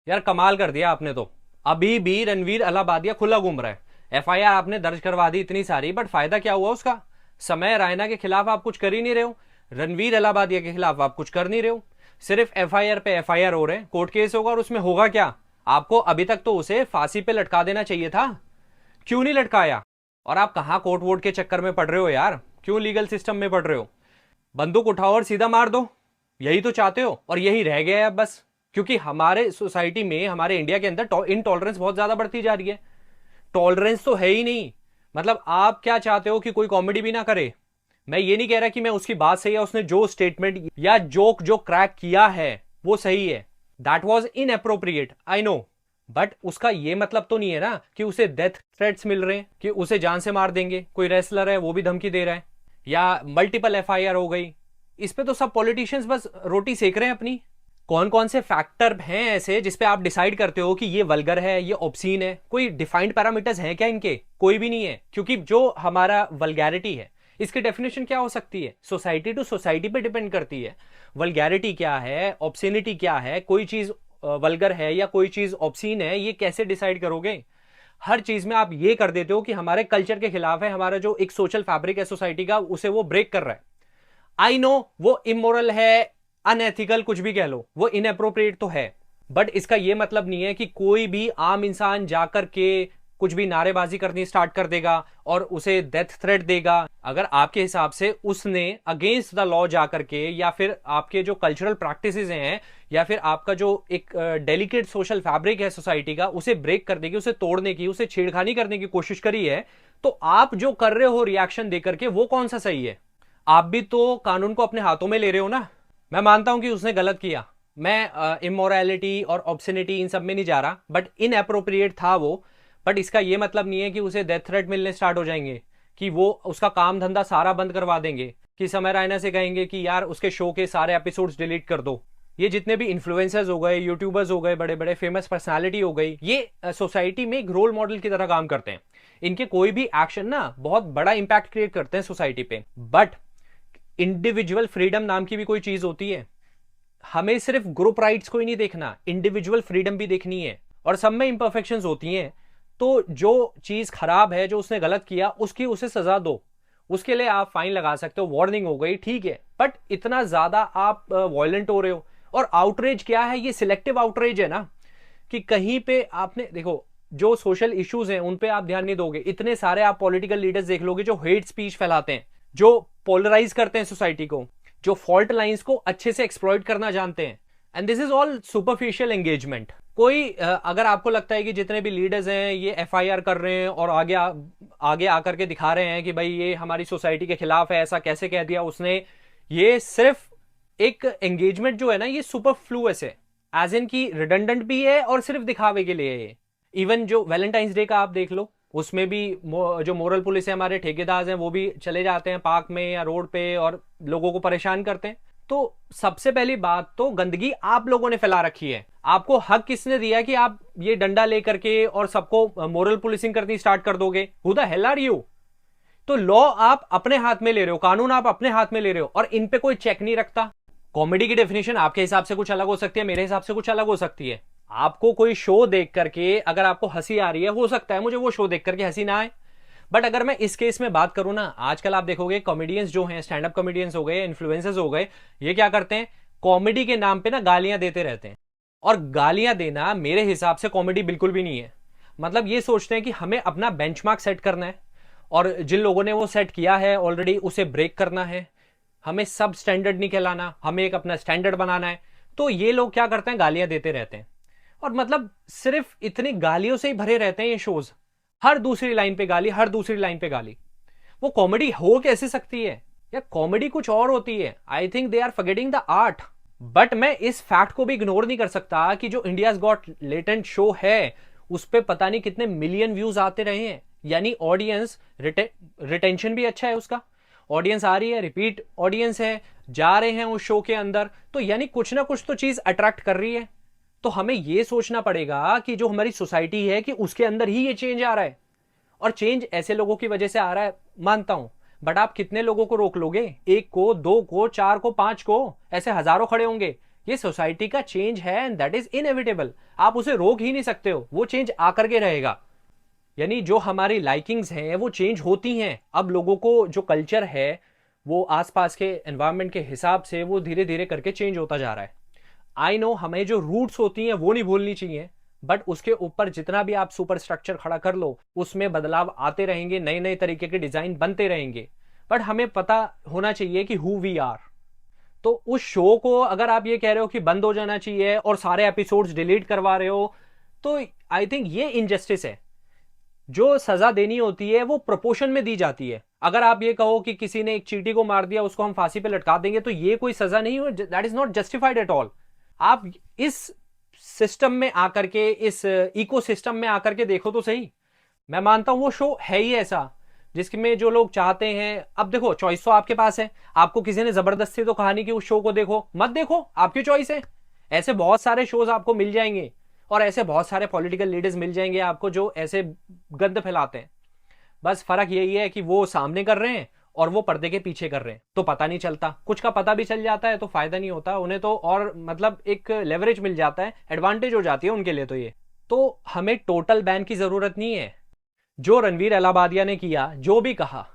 यार कमाल कर दिया आपने तो। अभी भी रणवीर अलाहाबादिया खुला घूम रहा है। एफआईआर आपने दर्ज करवा दी इतनी सारी, बट फायदा क्या हुआ उसका? समय रैना के खिलाफ आप कुछ कर ही नहीं रहे हो, रणवीर अलाहाबादिया के खिलाफ आप कुछ कर नहीं रहे हो। सिर्फ एफआईआर पे एफआईआर हो रहे हैं, कोर्ट केस होगा और उसमें होगा क्या? आपको अभी तक तो उसे फांसी पे लटका देना चाहिए था, क्यों नहीं लटकाया? और आप कहां कोर्ट वोट के चक्कर में पड़ रहे हो यार, क्यों लीगल सिस्टम में पड़ रहे हो? बंदूक उठाओ और सीधा मार दो, यही तो चाहते हो और यही रह गया है अब बस। क्योंकि हमारे सोसाइटी में, हमारे इंडिया के अंदर इनटॉलरेंस बहुत ज्यादा बढ़ती जा रही है। टॉलरेंस तो है ही नहीं। मतलब आप क्या चाहते हो कि कोई कॉमेडी भी ना करे? मैं ये नहीं कह रहा कि मैं उसकी बात सही है, उसने जो स्टेटमेंट या जोक जो क्रैक किया है वो सही है, that was in appropriate, I know. But उसका ये मतलब तो नहीं है ना कि उसे डेथ थ्रेट्स मिल रहे हैं कि उसे जान से मार देंगे। कोई रेसलर है वो भी धमकी दे रहा है, या मल्टीपल एफआईआर हो गई। इस पे तो सब पॉलिटिशियंस बस रोटी सेक रहे हैं अपनी। कौन कौन से फैक्टर हैं ऐसे जिसपे आप डिसाइड करते हो कि ये वल्गर है, ये ऑब्सीन है? कोई डिफाइंड पैरामीटर्स हैं क्या इनके? कोई भी नहीं है। क्योंकि जो हमारा वल्गैरिटी है, इसकी डेफिनेशन क्या हो सकती है? सोसाइटी टू सोसाइटी पे डिपेंड करती है। वल्गैरिटी क्या है, ऑब्सिनिटी क्या है, कोई चीज वल्गर है या कोई चीज ऑब्सीन है, ये कैसे डिसाइड करोगे? हर चीज में आप ये कर देते हो कि हमारे कल्चर के खिलाफ है, हमारा जो एक सोशल फैब्रिक है सोसाइटी का, उसे वो ब्रेक कर रहा है। आई नो वो इमोरल है, अनएथिकल, कुछ भी कह लो, वो इनअप्रोप्रिएट तो है। बट इसका यह मतलब नहीं है कि कोई भी आम इंसान जाकर के कुछ भी नारेबाजी करनी स्टार्ट कर देगा और उसे डेथ थ्रेट देगा। अगर आपके हिसाब से उसने अगेंस्ट द लॉ जाकर के, या फिर आपके जो कल्चरल प्रैक्टिसेस हैं, या फिर आपका जो एक डेलिकेट सोशल फैब्रिक है सोसाइटी का, उसे ब्रेक करने की, उसे तोड़ने की, उसे छेड़खानी करने की कोशिश करी है, तो आप जो कर रहे हो रिएक्शन देकर के, वो कौन सा सही है? आप भी तो कानून को अपने हाथों में ले रहे हो ना। मैं मानता हूं कि उसने गलत किया, मैं इमोरलिटी और ऑब्सिनिटी इन सब में नहीं जा रहा, बट इन अप्रोप्रिएट था वो। बट इसका यह मतलब नहीं है कि उसे डेथ थ्रेट मिलने स्टार्ट हो जाएंगे, कि वो उसका काम धंधा सारा बंद करवा देंगे, कि समय रैना से कहेंगे कि यार उसके शो के सारे एपिसोड्स डिलीट कर दो। ये जितने भी इन्फ्लुएंसर्स हो गए, यूट्यूबर्स हो गए, बड़े बड़े फेमस पर्सनालिटी हो गई, ये सोसाइटी में एक रोल मॉडल की तरह काम करते हैं। इनके कोई भी एक्शन ना बहुत बड़ा इंपैक्ट क्रिएट करते हैं सोसाइटी पे। बट इंडिविजुअल फ्रीडम नाम की भी कोई चीज होती है। हमें सिर्फ ग्रुप राइट्स को ही नहीं देखना, इंडिविजुअल फ्रीडम भी देखनी है। और सब में इंपरफेक्शंस होती हैं, तो जो चीज खराब है, जो उसने गलत किया, उसकी उसे सजा दो। उसके लिए आप फाइन लगा सकते हो, वार्निंग हो गई, ठीक है। बट इतना ज्यादा आप वायलेंट हो रहे हो। और आउटरेज क्या है? ये सिलेक्टिव आउटरेज है ना, कि कहीं पे आपने देखो, जो सोशल इश्यूज हैं उन पे आप ध्यान नहीं दोगे। इतने सारे आप पॉलिटिकल लीडर्स देख लोगे जो हेट स्पीच फैलाते हैं, जो पोलराइज करते हैं सोसाइटी को, जो फॉल्ट लाइंस को अच्छे से एक्सप्लॉइट करना जानते हैं। And this is all superficial engagement. कोई अगर आपको लगता है कि जितने भी लीडर्स हैं ये एफआईआर कर रहे हैं और आगे आकर के दिखा रहे हैं कि भाई ये हमारी सोसाइटी के खिलाफ है, ऐसा कैसे कह दिया उसने, ये सिर्फ एक एंगेजमेंट जो है ना, ये सुपरफ्लुअस है, एज इन की रिडंडेंट भी है और सिर्फ दिखावे के लिए है। इवन जो वैलेंटाइंस डे का आप देख लो, उसमें भी जो मोरल पुलिस है, हमारे ठेकेदार हैं, वो भी चले जाते हैं पार्क में या रोड पे और लोगों को परेशान करते हैं। तो सबसे पहली बात तो गंदगी आप लोगों ने फैला रखी है। आपको हक किसने दिया कि आप ये डंडा लेकर के और सबको मोरल पुलिसिंग करनी स्टार्ट कर दोगे? Who the hell are you? तो लॉ आप अपने हाथ में ले रहे हो, कानून आप अपने हाथ में ले रहे हो, और इन पे कोई चेक नहीं रखता। कॉमेडी की डेफिनेशन आपके हिसाब से कुछ अलग हो सकती है, मेरे हिसाब से कुछ अलग हो सकती है। आपको कोई शो देख करके अगर आपको हंसी आ रही है, हो सकता है मुझे वो शो देख करके हंसी ना आए। बट अगर मैं इस केस में बात करूं ना, आजकल आप देखोगे कॉमेडियंस जो हैं, स्टैंड अप कॉमेडियंस हो गए, इन्फ्लुएंसर्स हो गए, ये क्या करते हैं? कॉमेडी के नाम पे ना गालियां देते रहते हैं। और गालियां देना मेरे हिसाब से कॉमेडी बिल्कुल भी नहीं है। मतलब ये सोचते हैं कि हमें अपना बेंचमार्क सेट करना है, और जिन लोगों ने वो सेट किया है ऑलरेडी, उसे ब्रेक करना है। हमें सब स्टैंडर्ड नहीं कहलाना, हमें एक अपना स्टैंडर्ड बनाना है। तो ये लोग क्या करते हैं? गालियां देते रहते हैं। और मतलब सिर्फ इतनी गालियों से ही भरे रहते हैं ये शोज। हर दूसरी लाइन पे गाली, हर दूसरी लाइन पे गाली। वो कॉमेडी हो कैसे सकती है? या कॉमेडी कुछ और होती है। I think they are forgetting the art. But मैं इस फैक्ट को भी इग्नोर नहीं कर सकता कि जो इंडियाज गॉट लेटेंट शो है, उस पर पता नहीं कितने मिलियन व्यूज आते रहे हैं। यानी ऑडियंस रिटेंशन भी अच्छा है उसका। ऑडियंस आ रही है, रिपीट ऑडियंस है, जा रहे हैं उस शो के अंदर, तो यानी कुछ ना कुछ तो चीज अट्रैक्ट कर रही है। तो हमें यह सोचना पड़ेगा कि जो हमारी सोसाइटी है, कि उसके अंदर ही ये चेंज आ रहा है। और चेंज ऐसे लोगों की वजह से आ रहा है, मानता हूं। बट आप कितने लोगों को रोक लोगे? एक को, दो को, चार को, पांच को? ऐसे हजारों खड़े होंगे ये सोसाइटी का चेंज है एंड दैट इज इनएविटेबल। आप उसे रोक ही नहीं सकते हो, वो चेंज आकर के रहेगा। यानी जो हमारी लाइकिंग्स हैं वो चेंज होती हैं। अब लोगों को जो कल्चर है वो आसपास के एनवायरनमेंट के हिसाब से वो धीरे धीरे करके चेंज होता जा रहा है। आई नो हमें जो रूट्स होती हैं वो नहीं भूलनी चाहिए, बट उसके ऊपर जितना भी आप सुपर स्ट्रक्चर खड़ा कर लो उसमें बदलाव आते रहेंगे, नए नए तरीके के डिजाइन बनते रहेंगे। बट हमें पता होना चाहिए कि हु वी आर। तो उस शो को अगर आप ये कह रहे हो कि बंद हो जाना चाहिए और सारे एपिसोड्स डिलीट करवा रहे हो, तो आई थिंक ये इनजस्टिस है। जो सजा देनी होती है वो प्रोपोर्शन में दी जाती है। अगर आप ये कहो कि किसी ने एक चींटी को मार दिया उसको हम फांसी पे लटका देंगे, तो ये कोई सजा नहीं हो, that is not justified at all. आप इस सिस्टम में आकर के, इस इकोसिस्टम में आकर के देखो तो सही। मैं मानता हूं वो शो है ही ऐसा जिसमें जो लोग चाहते हैं, अब देखो चॉइस तो आपके पास है। आपको किसी ने जबरदस्ती तो कहा नहीं कि उस शो को देखो, मत देखो, आपकी चॉइस है। ऐसे बहुत सारे शोज आपको मिल जाएंगे और ऐसे बहुत सारे पॉलिटिकल लीडर्स मिल जाएंगे आपको जो ऐसे गंद फैलाते हैं। बस फर्क यही है कि वो सामने कर रहे हैं और वो पर्दे के पीछे कर रहे हैं, तो पता नहीं चलता। कुछ का पता भी चल जाता है तो फायदा नहीं होता उन्हें, तो और मतलब एक लेवरेज मिल जाता है, एडवांटेज हो जाती है उनके लिए। तो ये तो हमें टोटल बैन की जरूरत नहीं है। जो रणवीर अलाहाबादिया ने किया, जो भी कहा,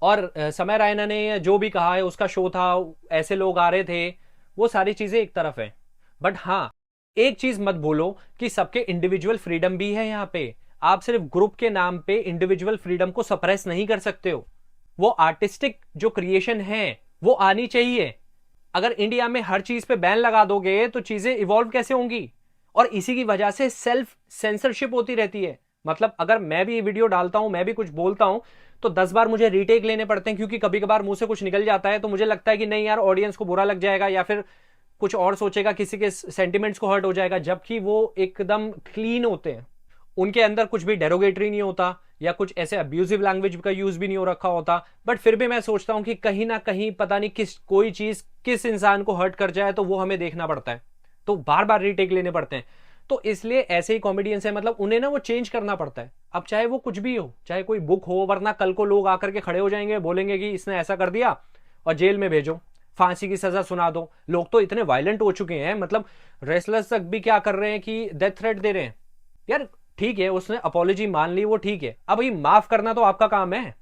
और समय रैना ने जो भी कहा है, उसका शो था, ऐसे लोग आ रहे थे, वो सारी चीजें एक तरफ है। बट हाँ, एक चीज मत भूलो कि सबके इंडिविजुअल फ्रीडम भी है यहाँ पे। आप सिर्फ ग्रुप के नाम पे इंडिविजुअल फ्रीडम को सप्रेस नहीं कर सकते हो। वो आर्टिस्टिक जो क्रिएशन है वो आनी चाहिए। अगर इंडिया में हर चीज पे बैन लगा दोगे तो चीजें इवॉल्व कैसे होंगी? और इसी की वजह से सेल्फ सेंसरशिप होती रहती है। मतलब अगर मैं भी वीडियो डालता हूं, मैं भी कुछ बोलता हूं, तो 10 बार मुझे रीटेक लेने पड़ते हैं, क्योंकि कभी कभार मुंह से कुछ निकल जाता है तो मुझे लगता है कि नहीं यार, ऑडियंस को बुरा लग जाएगा या फिर कुछ और सोचेगा, किसी के सेंटिमेंट्स को हर्ट हो जाएगा। जबकि वो एकदम क्लीन होते हैं, उनके अंदर कुछ भी डेरोगेटरी नहीं होता या कुछ ऐसे अब्यूजिव लैंग्वेज का यूज भी नहीं हो रखा होता। बट फिर भी मैं सोचता हूं कि कहीं ना कहीं पता नहीं कोई चीज किस इंसान को हर्ट कर जाए तो वो हमें देखना पड़ता है, तो बार बार रीटेक लेने पड़ते हैं। तो इसलिए ऐसे ही कॉमेडियंस है, मतलब उन्हें ना वो चेंज करना पड़ता है। अब चाहे वो कुछ भी हो, चाहे कोई बुक हो, वरना कल को लोग आकर के खड़े हो जाएंगे, बोलेंगे कि इसने ऐसा कर दिया और जेल में भेजो, फांसी की सजा सुना दो। लोग तो इतने वायलेंट हो चुके हैं, मतलब रेसलर्स तक भी क्या कर रहे हैं कि डेथ थ्रेट दे रहे हैं। यार ठीक है, उसने अपॉलॉजी मान ली, वो ठीक है। अब ये माफ करना तो आपका काम है।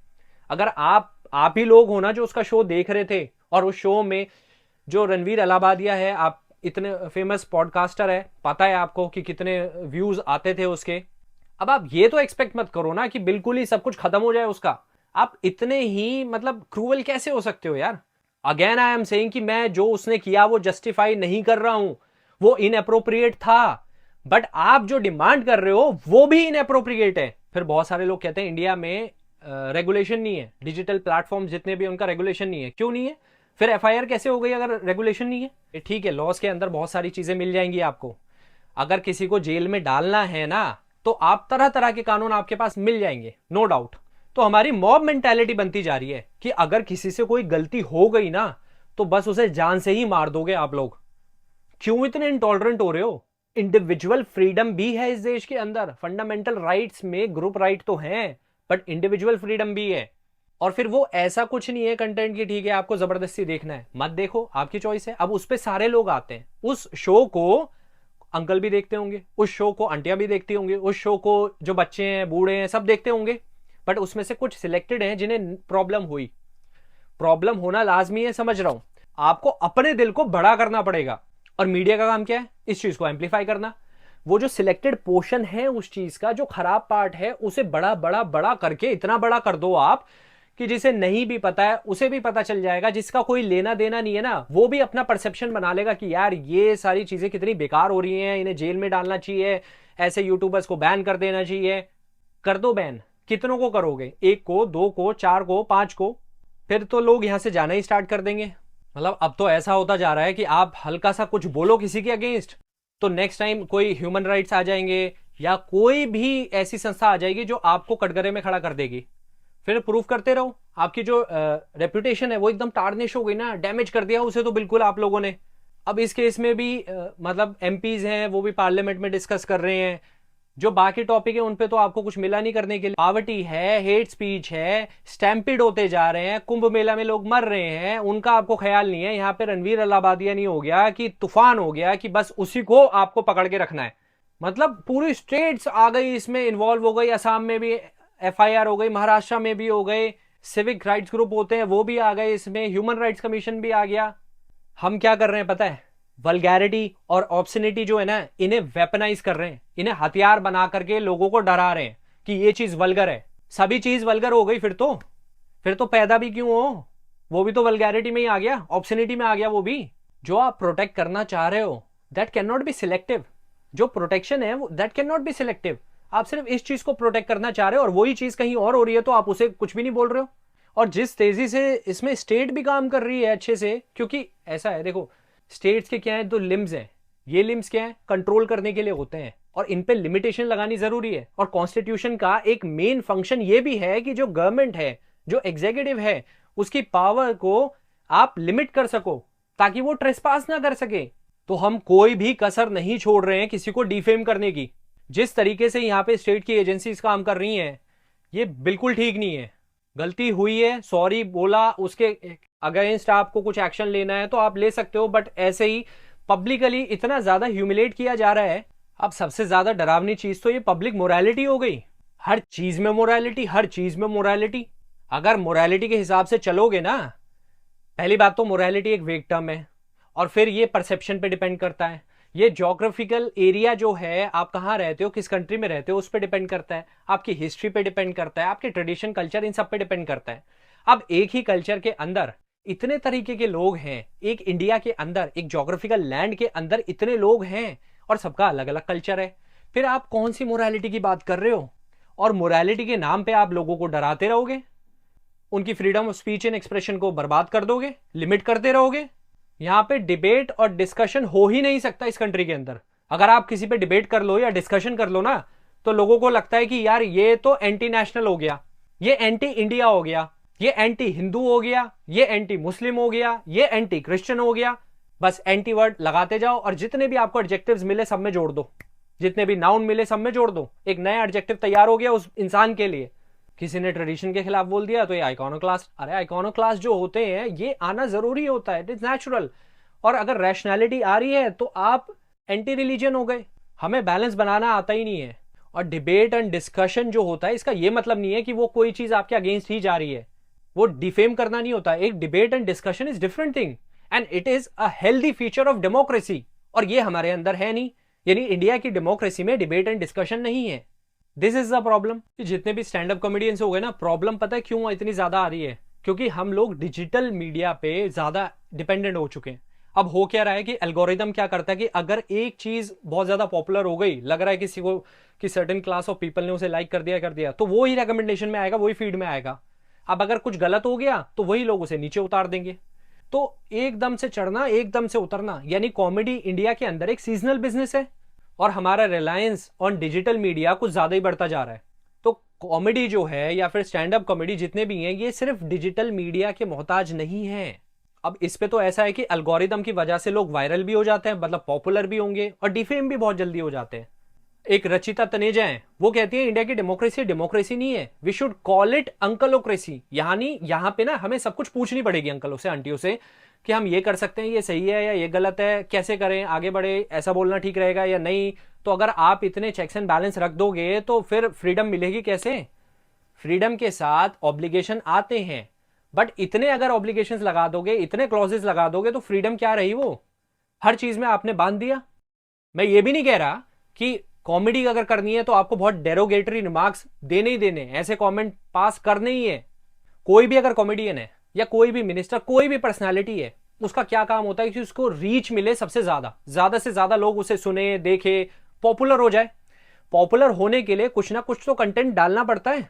अगर आप ही लोग हो ना जो उसका शो देख रहे थे, और उस शो में जो रणवीर अलाहाबादिया है, आप इतने फेमस पॉडकास्टर है, पता है आपको कि कितने व्यूज आते थे उसके। अब आप ये तो एक्सपेक्ट मत करो ना कि बिल्कुल ही सब कुछ खत्म हो जाए उसका। आप इतने ही मतलब क्रूअल कैसे हो सकते हो यार? अगेन आई एम सेइंग कि मैं जो उसने किया वो जस्टिफाई नहीं कर रहा हूं, वो इनअप्रोप्रिएट था। बट आप जो डिमांड कर रहे हो वो भी इनअप्रोप्रिएट है। फिर बहुत सारे लोग कहते हैं इंडिया में रेगुलेशन नहीं है, डिजिटल प्लेटफॉर्म जितने भी उनका रेगुलेशन नहीं है। क्यों नहीं है? फिर एफआईआर कैसे हो गई अगर रेगुलेशन नहीं है? ठीक है, लॉस के अंदर बहुत सारी चीजें मिल जाएंगी आपको। अगर किसी को जेल में डालना है ना, तो आप तरह तरह के कानून आपके पास मिल जाएंगे, नो डाउट। तो हमारी मॉब मेंटालिटी बनती जा रही है कि अगर किसी से कोई गलती हो गई ना, तो बस उसे जान से ही मार दोगे आप लोग। क्यों इतने इंटॉलरेंट हो रहे हो? इंडिविजुअल फ्रीडम भी है इस देश के अंदर। फंडामेंटल राइट्स में ग्रुप राइट तो हैं, बट इंडिविजुअल फ्रीडम भी है। और फिर वो ऐसा कुछ नहीं है कंटेंट की, ठीक है आपको जबरदस्ती देखना है मत देखो, आपकी चॉइस है। अब उस पे सारे लोग आते हैं। उस शो को अंकल भी देखते होंगे, उस शो को आंटियां भी देखती होंगी, उस शो को जो बच्चे हैं, बूढ़े हैं, सब देखते होंगे। बट उसमें से कुछ सिलेक्टेड हैं जिन्हें प्रॉब्लम हुई। प्रॉब्लम होना लाजमी है, समझ रहा हूं। आपको अपने दिल को बड़ा करना पड़ेगा, और मीडिया का काम क्या है? इस चीज को एम्पलीफाई करना। वो जो सिलेक्टेड पोर्शन है उस चीज का, जो खराब पार्ट है, उसे बड़ा बड़ा बड़ा करके इतना बड़ा कर दो आप कि जिसे नहीं भी पता है उसे भी पता चल जाएगा। जिसका कोई लेना देना नहीं है ना, वो भी अपना परसेप्शन बना लेगा कि यार ये सारी चीजें कितनी बेकार हो रही हैं, इन्हें जेल में डालना चाहिए, ऐसे यूट्यूबर्स को बैन कर देना चाहिए। कर दो बैन। कितनों को करोगे? 1 को, 2 को, 4 को, 5 को? फिर तो लोग यहां से जाना ही स्टार्ट कर देंगे। मतलब अब तो ऐसा होता जा रहा है कि आप हल्का सा कुछ बोलो किसी के अगेंस्ट, तो नेक्स्ट टाइम कोई ह्यूमन राइट्स आ जाएंगे या कोई भी ऐसी संस्था आ जाएगी जो आपको कटघरे में खड़ा कर देगी। फिर प्रूफ करते रहो। आपकी जो रेपुटेशन है वो एकदम टार्निश हो गई ना, डैमेज कर दिया उसे तो बिल्कुल आप लोगों ने। अब इस केस में भी मतलब एमपीज हैं, वो भी पार्लियामेंट में डिस्कस कर रहे हैं जो बाकी टॉपिक है उन पे तो आपको कुछ मिला नहीं करने के लिए। पावर्टी है, हेट स्पीच है, स्टैम्पिड होते जा रहे हैं, कुंभ मेला में लोग मर रहे हैं, उनका आपको ख्याल नहीं है। यहाँ पे रणवीर अलाहाबादिया नहीं हो गया कि तूफान हो गया कि बस उसी को आपको पकड़ के रखना है। मतलब पूरी स्टेट्स आ गई इसमें, इन्वॉल्व हो गई। असम में भी एफआईआर हो गई, महाराष्ट्र में भी हो गए, सिविक राइट्स ग्रुप होते हैं वो भी आ गए इसमें, ह्यूमन राइट्स कमीशन भी आ गया। हम क्या कर रहे हैं पता है? वल्गैरिटी और ऑब्सनिटी जो है ना, इन्हें वेपनाइज कर रहे हैं, इन्हें हथियार बना करके लोगों को डरा रहे हैं कि ये चीज वल्गर है। सभी चीज वल्गर हो गई फिर तो पैदा भी क्यों हो? वो भी तो वल्गैरिटी में ही आ गया, ऑब्सनिटी में आ गया वो भी। जो आप प्रोटेक्ट करना चाह रहे हो that can not be selective. जो प्रोटेक्शन है that can not be selective. आप सिर्फ इस चीज को प्रोटेक्ट करना चाह रहे हो और वही चीज कहीं और हो रही है तो आप उसे कुछ भी नहीं बोल रहे हो। और जिस तेजी से इसमें स्टेट भी काम कर रही है अच्छे से, क्योंकि ऐसा है देखो, स्टेट्स के क्या है, दो लिम्स हैं। ये लिम्स क्या है? कंट्रोल करने के लिए होते हैं और इन पे लिमिटेशन लगानी जरूरी है। और कॉन्स्टिट्यूशन का एक मेन फंक्शन ये भी है कि जो गवर्नमेंट है, जो एग्जीक्यूटिव है, उसकी पावर को आप लिमिट कर सको ताकि वो ट्रेसपास ना कर सके। तो हम कोई भी कसर नहीं छोड़ रहे हैं किसी को डिफेम करने की। जिस तरीके से यहां पे स्टेट की एजेंसीज काम कर रही हैं ये बिल्कुल ठीक नहीं है। गलती हुई है, सॉरी बोला, उसके अगेंस्ट आपको कुछ एक्शन लेना है तो आप ले सकते हो, बट ऐसे ही पब्लिकली इतना ज्यादा ह्यूमिलेट किया जा रहा है। अब सबसे ज्यादा डरावनी चीज तो ये पब्लिक मोरालिटी हो गई। हर चीज में मोरालिटी, हर चीज में मोरालिटी। अगर मोरालिटी के हिसाब से चलोगे ना, पहली बात तो मोरालिटी एक वेग टर्म है और फिर ये परसेप्शन पे डिपेंड करता है। ये ज्योग्राफिकल एरिया जो है, आप कहाँ रहते हो, किस कंट्री में रहते हो, उस पर डिपेंड करता है, आपकी हिस्ट्री पे डिपेंड करता है, आपके ट्रेडिशन कल्चर, इन सब पे डिपेंड करता है। अब एक ही कल्चर के अंदर इतने तरीके के लोग हैं, एक इंडिया के अंदर, एक ज्योग्राफिकल लैंड के अंदर इतने लोग हैं और सबका अलग अलग कल्चर है। फिर आप कौन सी मोरालिटी की बात कर रहे हो? और मोरालिटी के नाम पे आप लोगों को डराते रहोगे, उनकी freedom of speech and expression को बर्बाद कर दोगे, लिमिट करते रहोगे। यहां पे डिबेट और डिस्कशन हो ही नहीं सकता इस कंट्री के अंदर। अगर आप किसी पे डिबेट कर लो या डिस्कशन कर लो ना, तो लोगों को लगता है कि यार ये तो एंटी नेशनल हो गया, ये एंटी इंडिया हो गया, ये एंटी हिंदू हो गया, ये एंटी मुस्लिम हो गया, ये एंटी क्रिश्चियन हो गया। बस एंटी वर्ड लगाते जाओ और जितने भी आपको एडजेक्टिव्स मिले सब में जोड़ दो, जितने भी नाउन मिले सब में जोड़ दो। एक नया एडजेक्टिव तैयार हो गया उस इंसान के लिए। किसी ने ट्रेडिशन के खिलाफ बोल दिया तो ये आइकॉनोक्लास्ट। अरे आइकॉनोक्लास्ट जो होते हैं ये आना जरूरी होता है, इट इज नेचुरल। और अगर रैशनैलिटी आ रही है तो आप एंटी रिलीजन हो गए। हमें बैलेंस बनाना आता ही नहीं है। और डिबेट एंड डिस्कशन जो होता है इसका ये मतलब नहीं है कि वो कोई चीज आपके अगेंस्ट ही जा रही है, वो डिफेम करना नहीं होता। एक debate and discussion is different thing and it is a healthy feature of democracy. और ये हमारे अंदर है नहीं, यानी इंडिया की डेमोक्रेसी में डिबेट एंड डिस्कशन नहीं है। This is the problem. जितने भी स्टैंड अप कॉमेडियंस हो गए ना, प्रॉब्लम पता है क्यों इतनी ज्यादा आ रही है? क्योंकि हम लोग डिजिटल मीडिया पे ज्यादा डिपेंडेंट हो चुके हैं। अब हो क्या रहा है कि एल्गोरिदम क्या करता है कि अगर एक चीज बहुत ज्यादा पॉपुलर हो गई, लग रहा है किसी को कि सर्टेन क्लास ऑफ पीपल ने उसे लाइक कर दिया तो वो ही रिकमेंडेशन में आएगा, वही फीड में आएगा। अब अगर कुछ गलत हो गया तो वही लोग उसे नीचे उतार देंगे। तो एकदम से चढ़ना, एकदम से उतरना, यानी कॉमेडी इंडिया के अंदर एक सीजनल बिजनेस है और हमारा रिलायंस ऑन डिजिटल मीडिया कुछ ज्यादा ही बढ़ता जा रहा है। तो कॉमेडी जो है या फिर स्टैंड अप कॉमेडी जितने भी हैं, ये सिर्फ डिजिटल मीडिया के मोहताज नहीं है। अब इस पे तो ऐसा है कि एल्गोरिदम की वजह से लोग वायरल भी हो जाते हैं, मतलब पॉपुलर भी होंगे, और डिफेम भी बहुत जल्दी हो जाते हैं। एक रचिता तनेजा है, वो कहती है इंडिया की डेमोक्रेसी डेमोक्रेसी नहीं है, वी शुड कॉल इट अंकलोक्रेसी। यानी यहाँ पे ना हमें सब कुछ पूछनी पड़ेगी अंकलों से, आंटियों से, कि हम ये कर सकते हैं, ये सही है या ये गलत है, कैसे करें, आगे बढ़े, ऐसा बोलना ठीक रहेगा या नहीं। तो अगर आप इतने चेक्स एंड बैलेंस रख दोगे तो फिर फ्रीडम मिलेगी कैसे? फ्रीडम के साथ ऑब्लिगेशन आते हैं, बट इतने अगर ऑब्लिगेशंस लगा दोगे, इतने क्लॉजेस लगा दोगे तो फ्रीडम क्या रही? वो हर चीज में आपने बांध दिया। मैं ये भी नहीं कह रहा कि कॉमेडी अगर करनी है तो आपको बहुत डेरोगेटरी रिमार्क्स देने ही देने, ऐसे कमेंट पास करने ही है। कोई भी अगर कॉमेडियन है या कोई भी मिनिस्टर, कोई भी पर्सनालिटी है, उसका क्या काम होता है कि उसको रीच मिले, सबसे ज्यादा से ज्यादा लोग उसे सुने, देखे, पॉपुलर हो जाए। पॉपुलर होने के लिए कुछ ना कुछ तो कंटेंट डालना पड़ता है।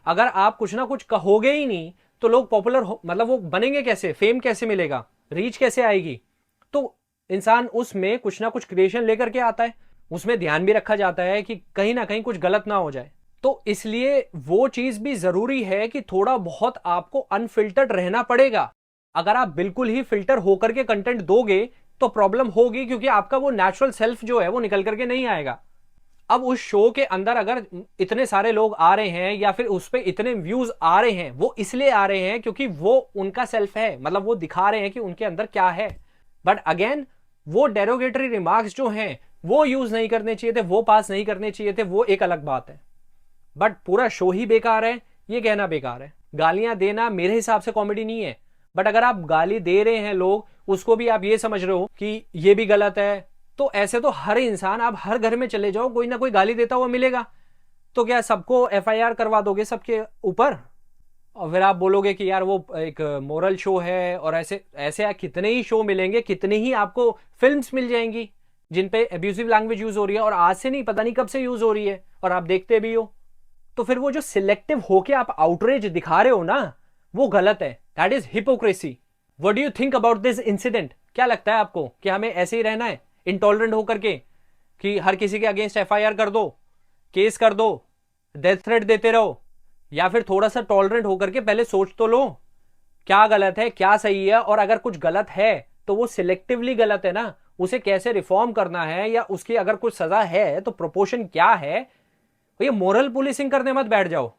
अगर आप कुछ ना कुछ कहोगे ही नहीं तो लोग पॉपुलर मतलब वो बनेंगे कैसे? फेम कैसे मिलेगा? रीच कैसे आएगी? तो इंसान उसमें कुछ ना कुछ क्रिएशन लेकर के आता है, उसमें ध्यान भी रखा जाता है कि कहीं ना कहीं कुछ गलत ना हो जाए। तो इसलिए वो चीज भी जरूरी है कि थोड़ा बहुत आपको अनफिल्टर्ड रहना पड़ेगा। अगर आप बिल्कुल ही फिल्टर होकर के कंटेंट दोगे तो प्रॉब्लम होगी, क्योंकि आपका वो नेचुरल सेल्फ जो है वो निकल करके नहीं आएगा। अब उस शो के अंदर अगर इतने सारे लोग आ रहे हैं या फिर उस पर इतने व्यूज आ रहे हैं, वो इसलिए आ रहे हैं क्योंकि वो उनका सेल्फ है, मतलब वो दिखा रहे हैं कि उनके अंदर क्या है। बट अगेन वो डेरोगेटरी रिमार्क्स जो हैं वो यूज नहीं करने चाहिए थे, वो पास नहीं करने चाहिए थे, वो एक अलग बात है। बट पूरा शो ही बेकार है, ये कहना बेकार है। गालियां देना मेरे हिसाब से कॉमेडी नहीं है। बट अगर आप गाली दे रहे हैं लोग, उसको भी आप ये समझ रहे हो कि ये भी गलत है, तो ऐसे तो हर इंसान, आप हर घर में चले जाओ, कोई ना कोई गाली देता हुआ मिलेगा। तो क्या सबको एफआईआर करवा दोगे सबके ऊपर? और फिर आप बोलोगे कि यार वो एक मोरल शो है, और ऐसे ऐसे कितने ही शो मिलेंगे, कितनी ही आपको फिल्म्स मिल जाएंगी जिन पे एब्यूजिव लैंग्वेज यूज हो रही है, और आज से नहीं पता नहीं कब से यूज हो रही है, और आप देखते भी हो। तो फिर वो जो सिलेक्टिव होके आप आउटरेज दिखा रहे हो ना, वो गलत है। That is hypocrisy. What do you think about this incident? क्या लगता है आपको कि हमें ऐसे ही रहना है इंटॉलरेंट होकर के, कि हर किसी के अगेंस्ट एफआईआर कर दो, केस कर दो, डेथ थ्रेट देते रहो? या फिर थोड़ा सा टॉलरेंट होकर के पहले सोच तो लो क्या गलत है क्या सही है, और अगर कुछ गलत है तो वो सिलेक्टिवली गलत है ना, उसे कैसे रिफॉर्म करना है, या उसकी अगर कुछ सजा है तो प्रोपोर्शन क्या है। ये मोरल पुलिसिंग करने मत बैठ जाओ।